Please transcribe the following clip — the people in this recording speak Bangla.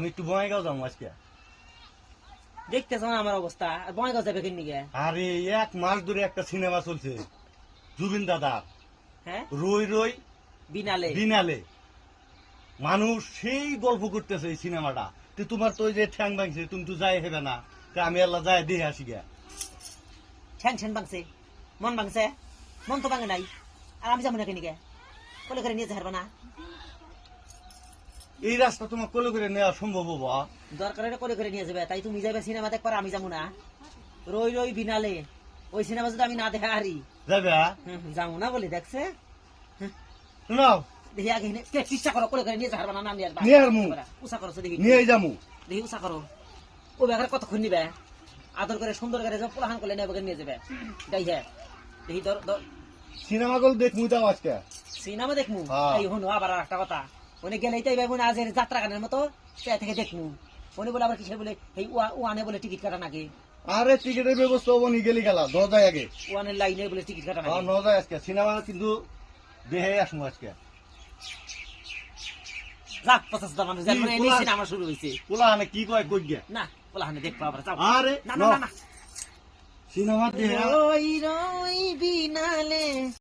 আমি একটু বঙ্গাইগাঁও যাবো আজকে। দেখতেছ না আমার অবস্থা, আর বঙ্গাইগাঁও যাবে কেন নিগে? আরে 1 মাস ধরে একটা সিনেমা চলছে জুবিন দাদা, হ্যাঁ, রই রই বিনালে বিনালে। মানুষ সেই গল্প করতেছে এই সিনেমাটা। তো তোমার তো ওই যে ঠ্যাং ভাঙছে, তুমি তো যাই হেবে না। তা আমি আল্লাহ যাই দেখে আসি গা। ঠ্যাং ঠ্যাং ভাঙছে, মন ভাঙছে, মন তো ভাঙে নাই। আর আমি যাবো না কেন নিগে? কোলে করে নিয়ে যাবে না? এই রাস্তা তোমার কোলে করে নেওয়া সম্ভব হবো? দরকার হলে কোলে করে নিয়ে যাবে। তাই তুমি যাবে সিনেমা দেখবার, আমি যাবো না। রই রই বিনালে ওই সিনেমা যদি আমি না দেখা হারি, যাবে? যাবো না বলে দেখছে। শোনাও, দেখি আগে চেষ্টা করো, কোলে করে নিয়ে যাবে না, নিয়ে আসবা। নিয়ে আসবো। উষা করো দেখি, নিয়ে যাবো। দেখি উষা করো। ও বেকার কতক্ষণ নিবে? আদর করে সুন্দর করে পোলাহান করলে নেবে, নিয়ে যাবে। তাই হ্যাঁ, দেখি সিনেমা গুলো দেখবো যাও আজকে। সিনেমা দেখমু। হ্যাঁ। এই হনো আবার একটা কথা, উনি গেলেই তাই ভাই আজ যাত্রা গানের মতো সে থেকে দেখমু। উনি বলে আবার কিসে বলে এই ওয়ানে বলে টিকিট কাটা নাকি? আরে টিকিটের ব্যবস্থা হবো নি, গেলি গেলা 10 যায় আগে। ওয়ানের লাইনে বলে টিকিট কাটা নাকি? 9 যায় আজকে সিনেমা, কিন্তু দেখে আসবো আজকে। যাক 50 মানুষ যার মানে এই সিনেমা শুরু হয়েছে। পোলা হানে কি কয় কই গে? না পোলাহানে দেখবো আবার, যাও। আরে না না না না, সিনেমা দেখে রই রই বিনালে